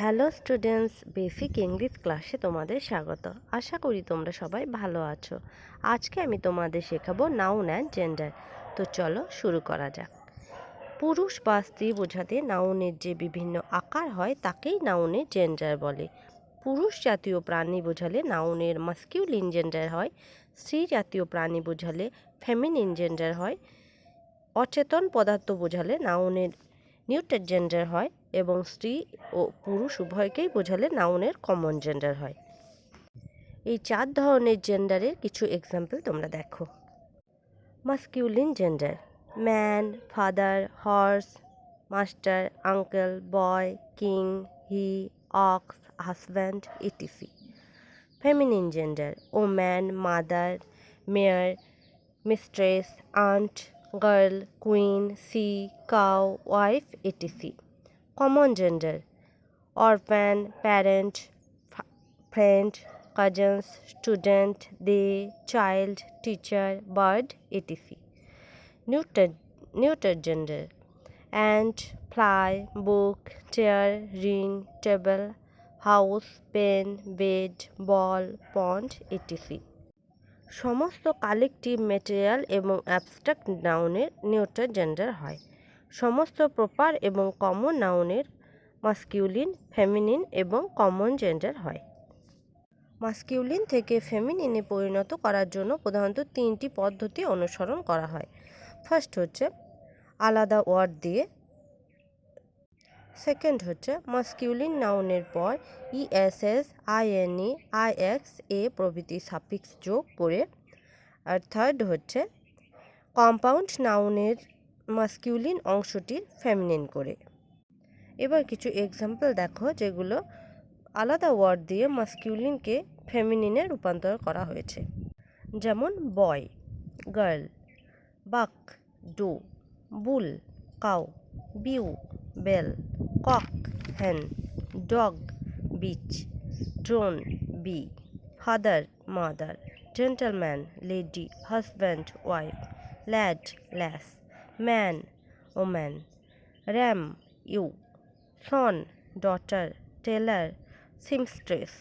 Hello students, basic English ক্লাসে তোমাদের স্বাগত। আশা করি তোমরা সবাই ভালো আছো। আজকে আমি তোমাদের শেখাবো নাউন অ্যান্ড জেন্ডার। তো চলো শুরু করা যাক। পুরুষ বা স্ত্রী বোঝাতে নাউনের যে বিভিন্ন আকার হয় তাকেই নাউনের জেন্ডার বলে। পুরুষ জাতীয় প্রাণী বোঝালে নাউনের মাস্কিউলিন জেন্ডার হয়, স্ত্রী জাতীয় প্রাণী বোঝালে ফেমিনিন জেন্ডার হয়, অচেতন পদার্থ বোঝালে নাউনের নিউট্রাল জেন্ডার হয় এবং স্ত্রী ও পুরুষ উভয়কেই বোঝালে নাউনের কমন জেন্ডার হয়। এই 4 ধরনের জেন্ডারের কিছু এক্সাম্পল তোমরা দেখো। Masculine gender: man, father, horse, master, uncle, boy, king, he, ox, husband, etc. Feminine gender: woman, mother, mare, mistress, aunt, girl, queen, she, cow, wife, etc. Common gender: orphan, parent, friend, cousins, student, they, child, teacher, bird, etc. Neuter gender: ant, fly, book, chair, ring, table, house, pen, bed, ball, pond, etc. সমস্ত collective material এবং abstract নাউনের neutral gender হয়। সমস্ত proper এবং common নাউনের masculine, feminine এবং common gender হয়। Masculine থেকে ফেমিনিনে পরিণত করার জন্য প্রধানত 3টি পদ্ধতি অনুসরণ করা হয়। ফার্স্ট হচ্ছে আলাদা ওয়ার্ড দিয়ে, সেকেন্ড হচ্ছে মাস্কিউলিন নাউনের পর ইএসএস, আইএনই, আইএক্স, এ প্রভৃতি সাফিক্স যোগ করে, আর থার্ড হচ্ছে কম্পাউন্ড নাউনের মাস্কিউলিন অংশটি ফেমিনিন করে। এবার কিছু এক্সাম্পল দেখো যেগুলো আলাদা ওয়ার্ড দিয়ে মাস্কিউলিনকে ফেমিনিনে রূপান্তর করা হয়েছে। যেমন boy, girl, buck, doe, bull, cow, beau, belle, cock, hen, dog, bitch, drone, bee, father, mother, gentleman, lady, husband, wife, lad, lass, man, woman, ram, ewe, son, daughter, tailor, seamstress,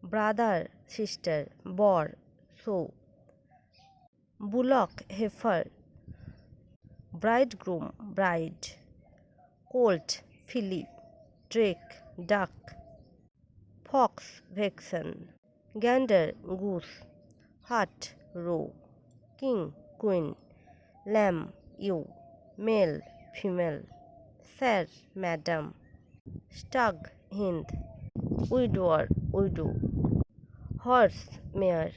brother, sister, boar, sow, bullock, heifer, bridegroom, bride, colt, filly, drake, duck, fox, vixen, gander, goose, hart, roe, king, queen, lamb, ewe, male, female, sir, madam, stag, hind, widower, widow, horse, mare,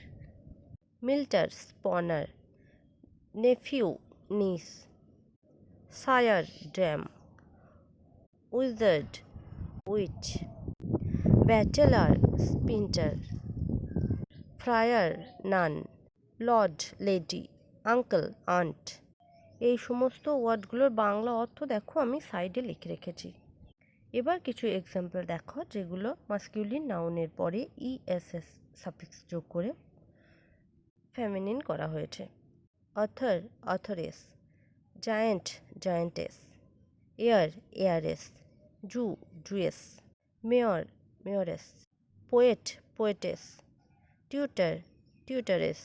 milter, spawner, nephew, নিস, সায়ার, dam, wizard, witch, bachelor, spinster, friar, nun, lord, lady, uncle, aunt. এই সমস্ত ওয়ার্ডগুলোর বাংলা অর্থ দেখো আমি সাইডে লিখে রেখেছি। এবার কিছু এক্সাম্পল দেখো যেগুলো মাস্কিউলিন নাউনের পরে ইএসএস সাফিক্স যোগ করে ফেমিনিন করা হয়েছে। Author, authoress, giant, giantess, heir, heiress, Jew, Jewess, mayor, mayoress, poet, poetess, tutor, tutoress,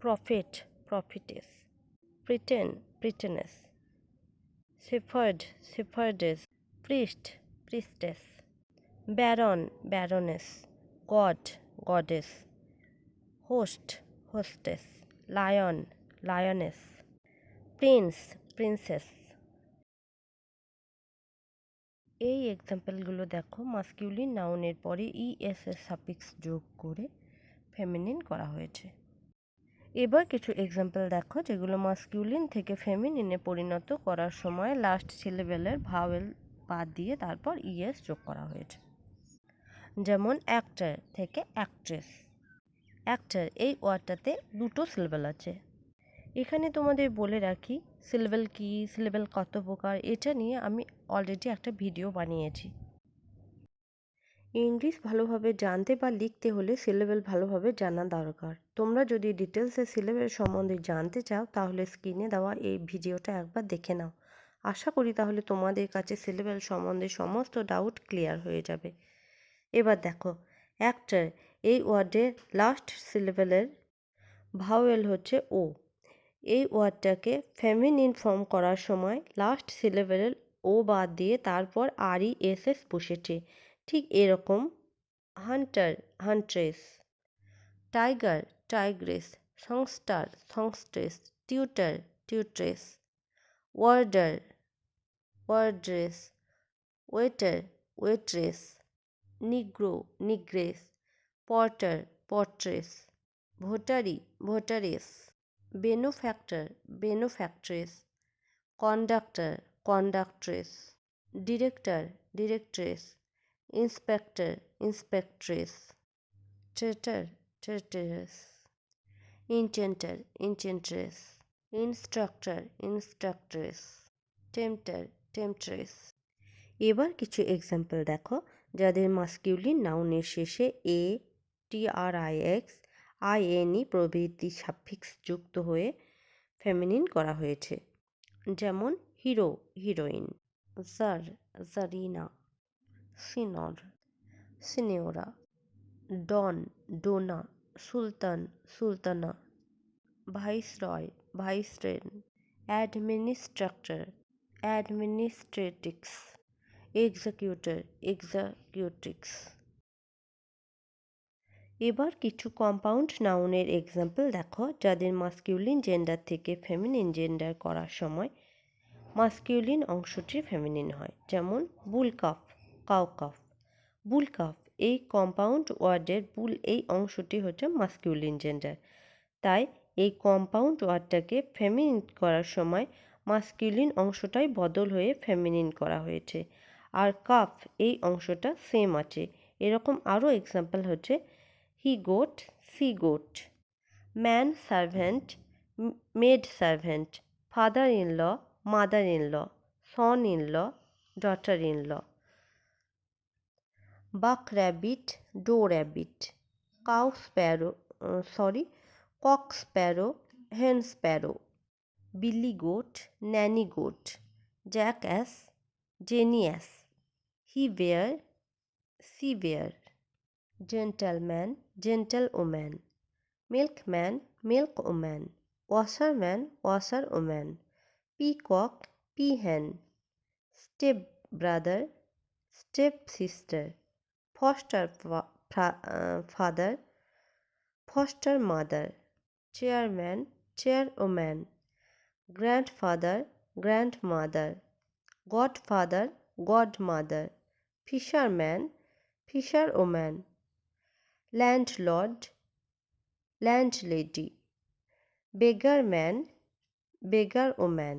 prophet, prophetess, patron, patroness, shepherd, shepherdess, priest, priestess, baron, baroness, god, goddess, host, hostess, lion, lioness, prince, princess. এই এক্সাম্পলগুলো দেখো masculine নাউনের পরে ESS suffix যোগ করে feminine করা হয়েছে। এবার কিছু এক্সাম্পল দেখো যেগুলো মাস্কিউলিন থেকে ফেমিনিনে পরিণত করার সময় লাস্ট সিলেবেলের ভাওয়েল বাদ দিয়ে তারপর ইএস যোগ করা হয়েছে। যেমন অ্যাক্টর থেকে অ্যাক্ট্রেস। অ্যাক্টর এই ওয়ার্ডটাতে 2টো সিলেবেল আছে। এখানে তোমাদের বলে রাখি সিলেবেল কি, সিলেবেল কত প্রকার, এটা নিয়ে আমি অলরেডি একটা ভিডিও বানিয়েছি। ইংলিশ ভালোভাবে জানতে বা লিখতে হলে সিলেবেল ভালোভাবে জানা দরকার। তোমরা যদি ডিটেলসে সিলেবেল সম্বন্ধে জানতে চাও তাহলে স্ক্রিনে দেওয়া এই ভিডিওটা একবার দেখে নাও। আশা করি তাহলে তোমাদের কাছে সিলেবাল সম্বন্ধে সমস্ত ডাউট ক্লিয়ার হয়ে যাবে। এবার দেখো, অ্যাক্টর এই ওয়ার্ডের লাস্ট সিলেবেলের ভাওয়েল হচ্ছে ও। এই ওয়ার্ডটাকে ফেমিনিন ফর্ম করার সময় লাস্ট সিলেবেলের ও বাদ দিয়ে তারপর RESS বসেছে। ঠিক এরকম hunter, huntress, tiger, tigress, songster, songstress, tutor, tutress, warder, wardress, waiter, waitress, negro, negress, porter, portress, votary, votaress, benefactor, benefactress, conductor, conductress, director, directress, inspector, inspectress, traitor, traitress, enchanter, enchantress, instructor, instructress, tempter, temptress. এবার কিছু example দেখো যাদের masculine নাউনের শেষে A, TRIX, INE প্রভৃতি suffix যুক্ত হয়ে feminine করা হয়েছে। যেমন hero, heroine, czar, czarina, signor, signora, don, donna, sultan, sultana, viceroy, vicereine, অ্যাডমিনিস্ট্রাক্টর, অ্যাডমিনিস্ট্রেটিক্স, executor, এক্সিকিউটিক্স। এবার কিছু কম্পাউন্ড নাউনের এক্সাম্পল দেখো যাদের মাস্কিউলিন জেন্ডার থেকে ফেমিনিন জেন্ডার করার সময় মাস্কিউলিন অংশটি ফেমিনিন হয়। যেমন বুলকাফ, কাউকাফ। বুলকাফ এই কম্পাউন্ড ওয়ার্ডের বুল এই অংশটি হচ্ছে মাস্কিউলিন জেন্ডার, তাই এই কম্পাউন্ড ওয়ার্ডটাকে ফেমিনিন করার সময় মাস্কিউলিন অংশটাই বদল হয়ে ফেমিনিন করা হয়েছে, আর কাফ এই অংশটা সেম আছে। এরকম আরও এক্সাম্পল হচ্ছে he goat, she goat, man servant, maid servant, father in law, mother in law, son in law, daughter in law, buck rabbit, doe rabbit, cow sparrow, cock sparrow, hen sparrow, billy goat, nanny goat, jack ass, jenny ass, he bear, she bear, gentleman, gentle woman, milkman, milk woman, washerman, washer woman, peacock, peahen, step brother, step sister, foster father, foster mother, chairman, chair woman, grandfather, grandmother, godfather, godmother, fisherman, fisher woman, landlord, landlady, beggar man, beggar woman.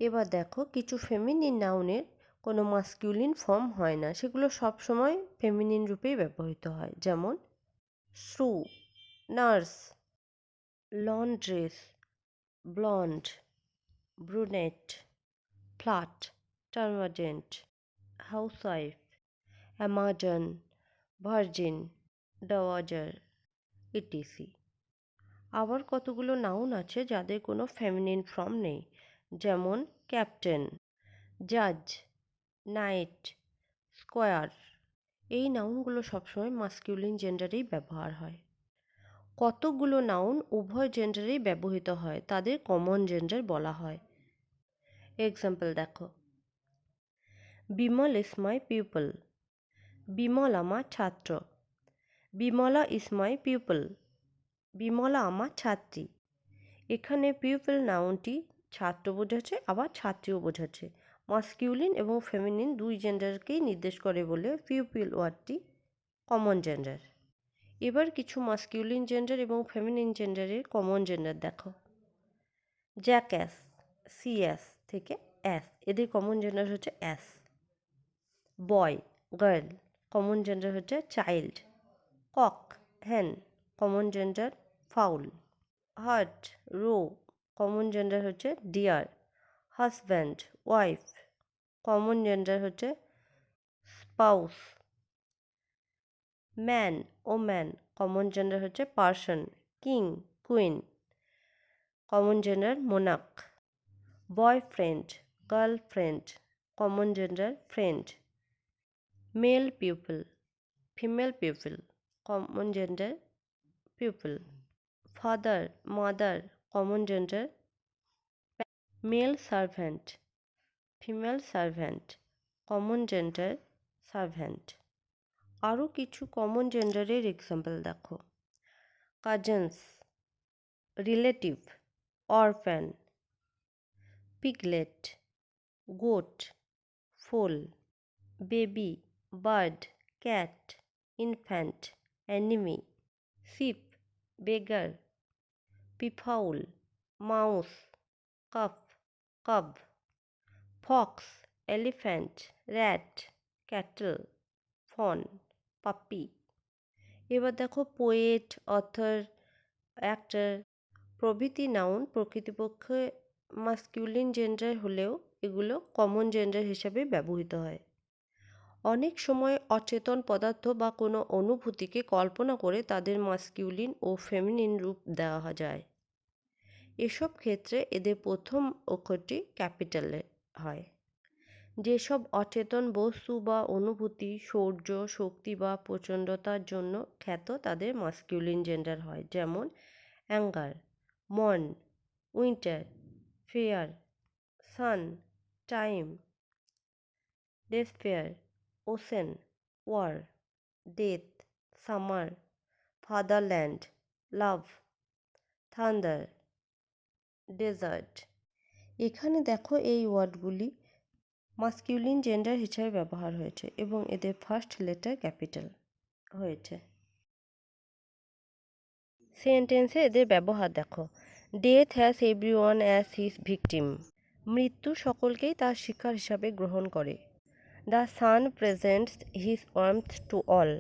এবার দেখো কিছু feminine নাউনের কোনো masculine form হয় না, সেগুলো সবসময় feminine রূপেই ব্যবহৃত হয়। যেমন shrew, nurse, laundress, blond, brunette, flat, termagant, housewife, Amazon, virgin, dowager, etc. আবার কতগুলো নাউন আছে যাদের কোনো ফেমিনিন ফর্ম নেই। যেমন ক্যাপ্টেন, জাজ, নাইট, স্কোয়ার। এই নাউনগুলো সবসময় মাস্কিউলিন জেন্ডারেই ব্যবহার হয়। কতকগুলো নাউন উভয় জেন্ডারেই ব্যবহৃত হয়, তাদের কমন জেন্ডার বলা হয়। এক্সাম্পল দেখো, Bimal is my people, Bimal আমার ছাত্র, Bimala is my people, Bimala আমার ছাত্রী। এখানে পিপল নাউনটি ছাত্র বোঝাচ্ছে, আবার ছাত্রীও বোঝাচ্ছে। মাস্কিউলিন এবং ফেমিনিন দুই জেন্ডারকেই নির্দেশ করে বলে পিপল ওয়ার্ডটি কমন জেন্ডার। এবার কিছু মাস্কিউলিন জেন্ডার এবং ফেমিনিন জেন্ডারের কমন জেন্ডার দেখো। জ্যাকঅ্যাস, সিএস থেকে অ্যাস, এদের কমন জেন্ডার হচ্ছে ass. Boy, girl, common gender হচ্ছে child. Cock, hen, common gender fowl. Hart, roe, common gender হচ্ছে deer. Husband, wife, common gender হচ্ছে spouse. Man, woman, common gender হচ্ছে person. King, queen, common gender মোনাক। Boyfriend, girlfriend, common gender friend. Male pupil, female pupil, common gender pupil. Father, mother, common gender. Male servant, female servant, common gender servant. আরও কিছু common জেন্ডারের example দেখো। Cousins, relative, orphan, piglet, goat, foal, baby, bird, cat, infant, enemy, sheep, beggar, peafowl, mouse, calf, cub, fox, elephant, rat, cattle, fawn, puppy. এবার দেখো poet, author, actor প্রভৃতি noun প্রকৃতপক্ষে masculine gender হলেও এগুলো common gender হিসাবে ব্যবহৃত হয়। অনেক সময় অচেতন পদার্থ বা কোনো অনুভূতিকে কল্পনা করে তাদের মাস্কিউলিন ও ফেমিনিন রূপ দেওয়া যায়। এসব ক্ষেত্রে এদের প্রথম অক্ষরটি ক্যাপিটালে হয়। যেসব অচেতন বস্তু বা অনুভূতি শৌর্য, শক্তি বা প্রচণ্ডতার জন্য খ্যাত তাদের মাস্কিউলিন জেন্ডার হয়, যেমন anger, morn, winter, fear, sun, time, despair, ocean, war, death, summer, fatherland, love, thunder, desert. এখানে দেখো এই ওয়ার্ডগুলি মাস্কিউলিন জেন্ডার হিসাবে ব্যবহার হয়েছে এবং এদের ফার্স্ট লেটার ক্যাপিটাল হয়েছে। সেন্টেন্সে এদের ব্যবহার দেখো। Death has everyone as his victim. মৃত্যু সকলকেই তার শিকার হিসাবে গ্রহণ করে। The sun presents his warmth to all.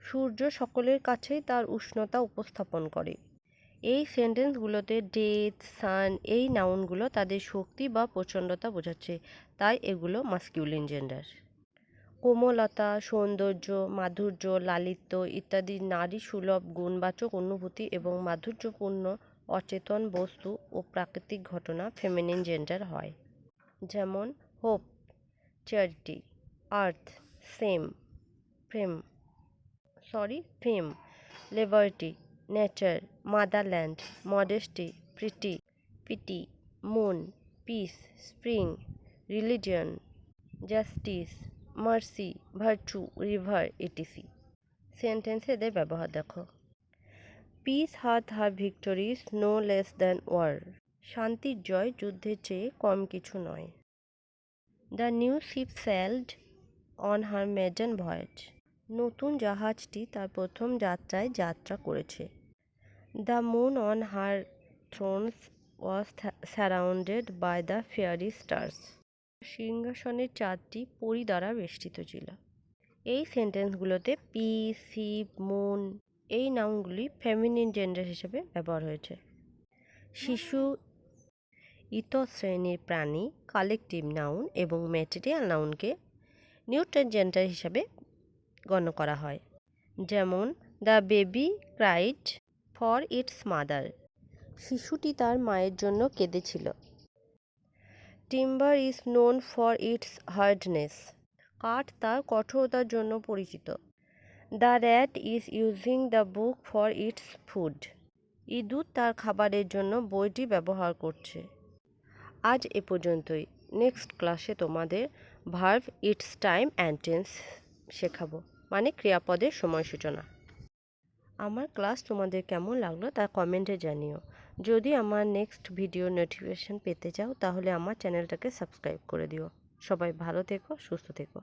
সূর্য সকলের কাছেই তার উষ্ণতা উপস্থাপন করে। এই সেন্টেন্সগুলোতে ডেথ, সান এই নাউনগুলো তাদের শক্তি বা প্রচণ্ডতা বোঝাচ্ছে, তাই এগুলো মাস্কিউলিন জেন্ডার। কোমলতা, সৌন্দর্য, মাধুর্য, লালিত্য ইত্যাদি নারী সুলভ গুণবাচক অনুভূতি এবং মাধুর্যপূর্ণ অচেতন বস্তু ও প্রাকৃতিক ঘটনা ফেমিনিন জেন্ডার হয়, যেমন hope, charity, earth, fame, liberty, nature, motherland, modesty, pity, moon, peace, spring, religion, justice, mercy, virtue, river, etc. সেন্টেন্সে এদের ব্যবহার দেখো। Peace hath her victories no less than war. শান্তির জয় যুদ্ধের চেয়ে কম কিছু নয়। The new ship sailed on her maiden voyage. নতুন জাহাজটি তার প্রথম যাত্রায় যাত্রা করেছে। The moon on her thrones was surrounded by the fairy stars. সিংহাসনের চাঁদটি পরি দ্বারা বেষ্টিত ছিল। এই সেন্টেন্সগুলোতে পি, শিপ, মুন এই নাউনগুলি ফেমিনিন জেন্ডার হিসেবে ব্যবহার হয়েছে। শিশু, ইতর শ্রেণীর প্রাণী, কালেকটিভ নাউন এবং ম্যাটেরিয়াল নাউনকে নিউট্রাল জেন্ডার হিসাবে গণ্য করা হয়, যেমন the baby cried for its mother. শিশুটি তার মায়ের জন্য কেঁদেছিল। Timber is known for its hardness. কাঠ তার কঠোরতার জন্য পরিচিত। The rat is using the book for its food. ইঁদুর তার খাবারের জন্য বইটি ব্যবহার করছে। আজ এ পর্যন্তই। নেক্সট ক্লাসে তোমাদের verb, it's, time and tense শেখাবো, মানে ক্রিয়াপদের সময় সূচনা। আমার ক্লাস তোমাদের কেমন লাগলো তা কমেন্টে জানিও। যদি আমার নেক্সট ভিডিও নোটিফিকেশান পেতে চাও তাহলে আমার চ্যানেলটাকে সাবস্ক্রাইব করে দিও। সবাই ভালো থেকো, সুস্থ থেকো।